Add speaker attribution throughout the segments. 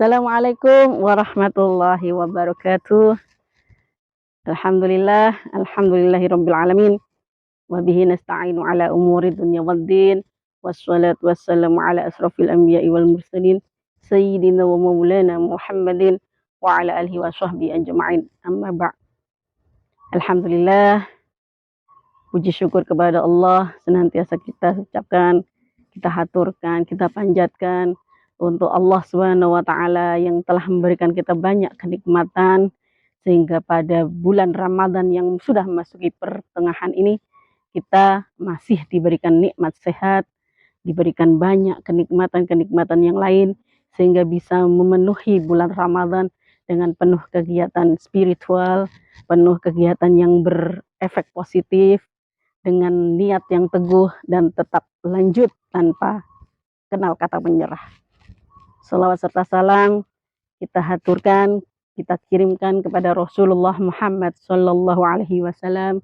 Speaker 1: Assalamualaikum warahmatullahi wabarakatuh. Alhamdulillah, alhamdulillahirabbil alamin. Wa bihi nasta'inu ala umuri dunya waddin. Wassalatu wassalamu ala asrofil anbiya'i wal mursalin. Sayyidina wa maulana Muhammadin wa ala alihi wa sahbihi ajma'in. Amma ba'. Alhamdulillah, puji syukur kepada Allah senantiasa kita ucapkan, kita haturkan, kita panjatkan untuk Allah Subhanahu wa taala yang telah memberikan kita banyak kenikmatan sehingga pada bulan Ramadan yang sudah memasuki pertengahan ini kita masih diberikan nikmat sehat, diberikan banyak kenikmatan-kenikmatan yang lain sehingga bisa memenuhi bulan Ramadan dengan penuh kegiatan spiritual, penuh kegiatan yang berefek positif dengan niat yang teguh dan tetap lanjut tanpa kenal kata menyerah. Salawat serta salam kita haturkan, kita kirimkan kepada Rasulullah Muhammad Sallallahu Alaihi Wasallam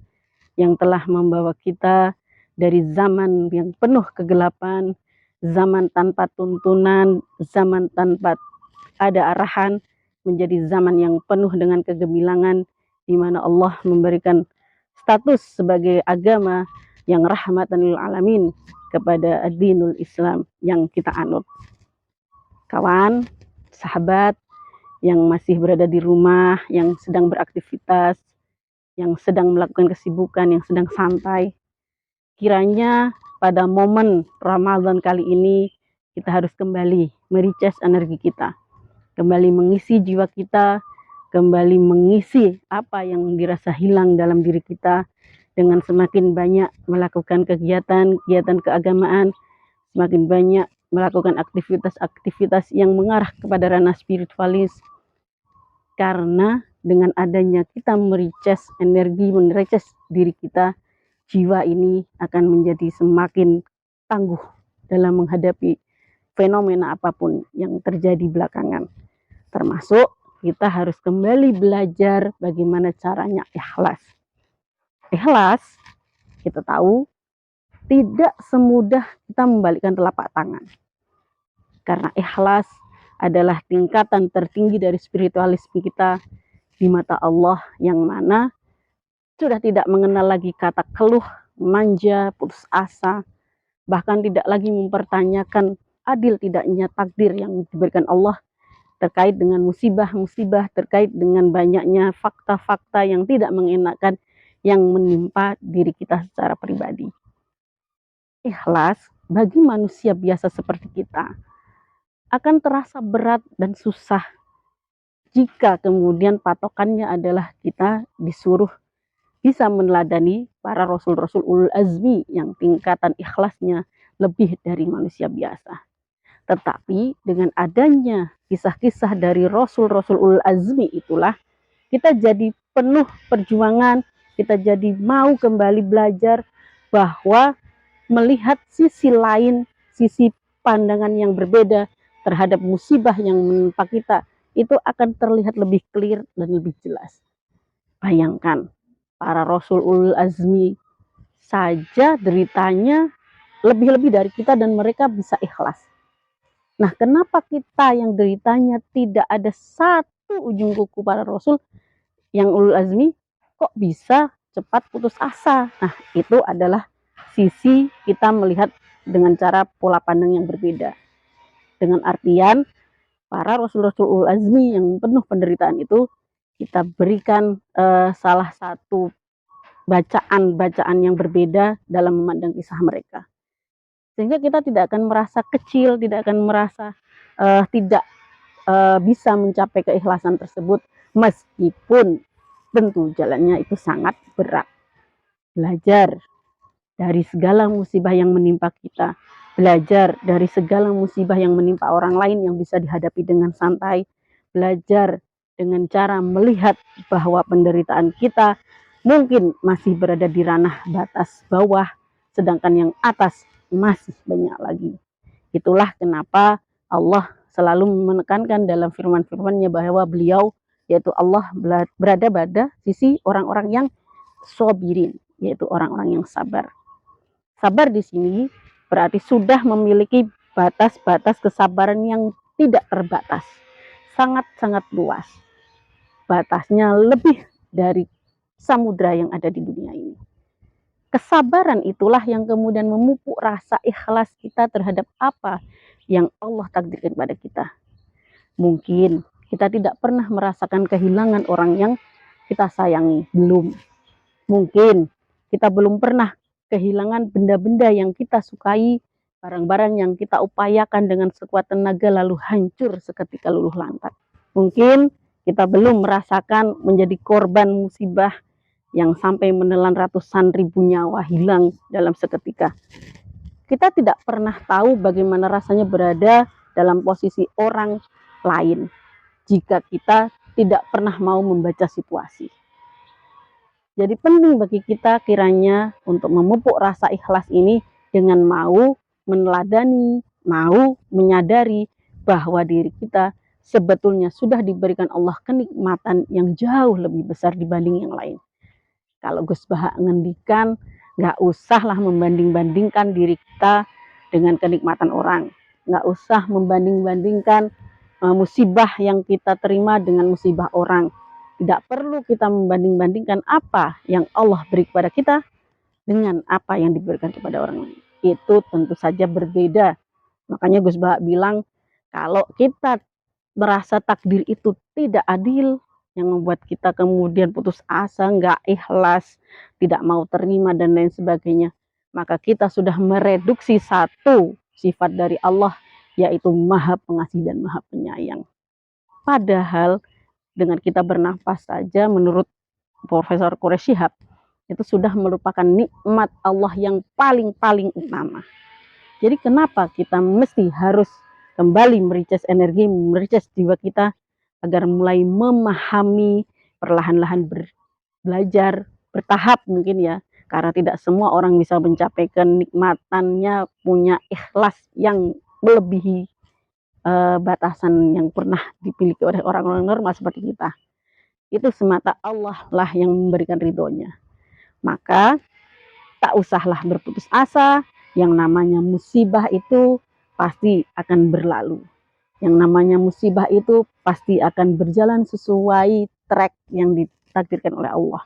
Speaker 1: yang telah membawa kita dari zaman yang penuh kegelapan, zaman tanpa tuntunan, zaman tanpa ada arahan, menjadi zaman yang penuh dengan kegemilangan, di mana Allah memberikan status sebagai agama yang rahmatan lil alamin kepada ad-dinul Islam yang kita anut. Kawan, sahabat yang masih berada di rumah, yang sedang beraktivitas, yang sedang melakukan kesibukan, yang sedang santai. Kiranya pada momen Ramadan kali ini kita harus kembali merecharge energi kita, kembali mengisi jiwa kita, kembali mengisi apa yang dirasa hilang dalam diri kita dengan semakin banyak melakukan kegiatan keagamaan, semakin banyak melakukan aktivitas-aktivitas yang mengarah kepada ranah spiritualis. Karena dengan adanya kita merecharge energi, merecharge diri kita, jiwa ini akan menjadi semakin tangguh dalam menghadapi fenomena apapun yang terjadi belakangan. Termasuk kita harus kembali belajar bagaimana caranya ikhlas. Ikhlas, kita tahu, tidak semudah kita membalikkan telapak tangan. Karena ikhlas adalah tingkatan tertinggi dari spiritualisme kita di mata Allah yang mana sudah tidak mengenal lagi kata keluh, manja, putus asa, bahkan tidak lagi mempertanyakan adil tidaknya takdir yang diberikan Allah terkait dengan musibah-musibah, terkait dengan banyaknya fakta-fakta yang tidak mengenakan yang menimpa diri kita secara pribadi. Ikhlas bagi manusia biasa seperti kita akan terasa berat dan susah jika kemudian patokannya adalah kita disuruh bisa meneladani para rasul-rasul ulul azmi yang tingkatan ikhlasnya lebih dari manusia biasa. Tetapi dengan adanya kisah-kisah dari rasul-rasul ulul azmi itulah kita jadi penuh perjuangan, kita jadi mau kembali belajar bahwa melihat sisi lain, sisi pandangan yang berbeda terhadap musibah yang menimpa kita, itu akan terlihat lebih clear dan lebih jelas. Bayangkan, para Rasul Ulul Azmi saja deritanya lebih-lebih dari kita dan mereka bisa ikhlas. Nah, kenapa kita yang deritanya tidak ada satu ujung kuku para Rasul yang Ulul Azmi kok bisa cepat putus asa? Nah, itu adalah sisi kita melihat dengan cara pola pandang yang berbeda. Dengan artian para rasul-rasul ulul azmi yang penuh penderitaan itu kita berikan salah satu bacaan-bacaan yang berbeda dalam memandang kisah mereka. Sehingga kita tidak akan merasa kecil, tidak akan merasa tidak bisa mencapai keikhlasan tersebut meskipun tentu jalannya itu sangat berat. Belajar dari segala musibah yang menimpa kita, belajar dari segala musibah yang menimpa orang lain yang bisa dihadapi dengan santai, belajar dengan cara melihat bahwa penderitaan kita mungkin masih berada di ranah batas bawah, sedangkan yang atas masih banyak lagi. Itulah kenapa Allah selalu menekankan dalam firman-firman-Nya bahwa beliau, yaitu Allah, berada pada sisi orang-orang yang sobirin, yaitu orang-orang yang sabar. Sabar di sini berarti sudah memiliki batas-batas kesabaran yang tidak terbatas. sangat-sangat luas. Batasnya lebih dari samudra yang ada di dunia ini. Kesabaran itulah yang kemudian memupuk rasa ikhlas kita terhadap apa yang Allah takdirkan pada kita. Mungkin kita tidak pernah merasakan kehilangan orang yang kita sayangi, belum. Mungkin kita belum pernah kehilangan benda-benda yang kita sukai, barang-barang yang kita upayakan dengan sekuat tenaga lalu hancur seketika luluh lantak. Mungkin kita belum merasakan menjadi korban musibah yang sampai menelan ratusan ribu nyawa hilang dalam seketika. Kita tidak pernah tahu bagaimana rasanya berada dalam posisi orang lain jika kita tidak pernah mau membaca situasi. Jadi penting bagi kita kiranya untuk memupuk rasa ikhlas ini dengan mau meneladani, mau menyadari bahwa diri kita sebetulnya sudah diberikan Allah kenikmatan yang jauh lebih besar dibanding yang lain. Kalau Gus Baha ngendikan, nggak usahlah membanding-bandingkan diri kita dengan kenikmatan orang. Nggak usah membanding-bandingkan musibah yang kita terima dengan musibah orang. Tidak perlu kita membanding-bandingkan apa yang Allah beri kepada kita dengan apa yang diberikan kepada orang lain. Itu tentu saja berbeda. Makanya Gus Baha bilang, kalau kita merasa takdir itu tidak adil, yang membuat kita kemudian putus asa, nggak ikhlas, tidak mau terima dan lain sebagainya, maka kita sudah mereduksi satu sifat dari Allah, yaitu Maha Pengasih dan Maha Penyayang. Padahal dengan kita bernafas saja, menurut Profesor Quraish Shihab, itu sudah merupakan nikmat Allah yang paling utama. Jadi kenapa kita mesti harus kembali mericas energi, mericas jiwa kita agar mulai memahami, perlahan-lahan belajar, bertahap mungkin ya, karena tidak semua orang bisa mencapai kenikmatannya, punya ikhlas yang melebihi batasan yang pernah dimiliki oleh orang-orang normal seperti kita. Itu semata Allah lah yang memberikan ridhonya. Maka tak usahlah berputus asa, yang namanya musibah itu pasti akan berlalu. Yang namanya musibah itu pasti akan berjalan sesuai track yang ditakdirkan oleh Allah.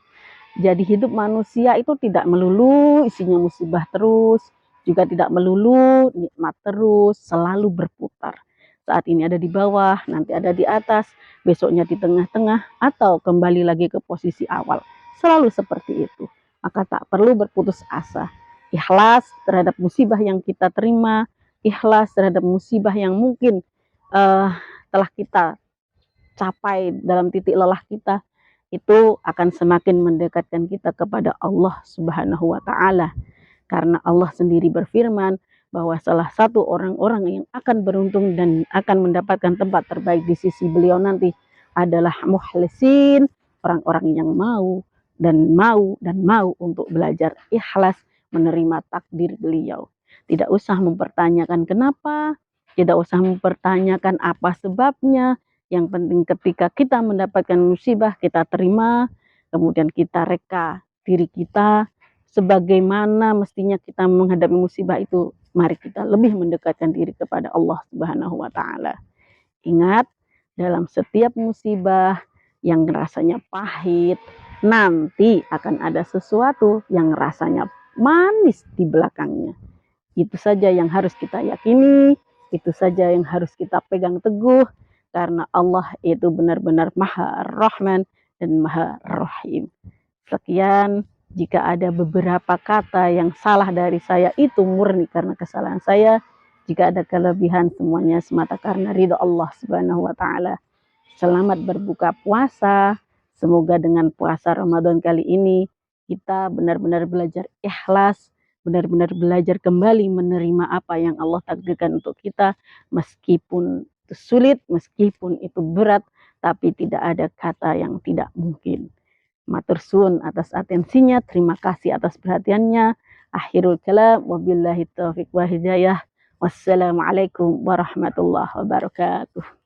Speaker 1: Jadi hidup manusia itu tidak melulu isinya musibah terus, juga tidak melulu nikmat terus, selalu berputar. Saat ini ada di bawah, nanti ada di atas, besoknya di tengah-tengah, atau kembali lagi ke posisi awal. Selalu seperti itu. Maka tak perlu berputus asa. Ikhlas terhadap musibah yang kita terima, ikhlas terhadap musibah yang mungkin telah kita capai dalam titik lelah kita, itu akan semakin mendekatkan kita kepada Allah Subhanahu wa Ta'ala. Karena Allah sendiri berfirman bahwa salah satu orang-orang yang akan beruntung dan akan mendapatkan tempat terbaik di sisi beliau nanti adalah mukhlisin, orang-orang yang mau untuk belajar ikhlas menerima takdir beliau. Tidak usah mempertanyakan kenapa, tidak usah mempertanyakan apa sebabnya. Yang penting ketika kita mendapatkan musibah, kita terima, kemudian kita reka diri kita sebagaimana mestinya kita menghadapi musibah itu. Mari kita lebih mendekatkan diri kepada Allah Subhanahu wa Ta'ala. Ingat, dalam setiap musibah yang rasanya pahit, nanti akan ada sesuatu yang rasanya manis di belakangnya. Itu saja yang harus kita yakini, itu saja yang harus kita pegang teguh, karena Allah itu benar-benar Maha Rahman dan Maha Rahim. Sekian, jika ada beberapa kata yang salah dari saya, itu murni karena kesalahan saya. Jika ada kelebihan, semuanya semata karena ridho Allah Subhanahu wa Ta'ala. Selamat berbuka puasa. Semoga dengan puasa Ramadan kali ini kita benar-benar belajar ikhlas, benar-benar belajar kembali menerima apa yang Allah takdirkan untuk kita, meskipun itu sulit, meskipun itu berat, tapi tidak ada kata yang tidak mungkin. Matur suwun atas atensinya, terima kasih atas perhatiannya. Akhirul kalam, wabillahi taufiq wa hidayah. Wassalamualaikum warahmatullahi wabarakatuh.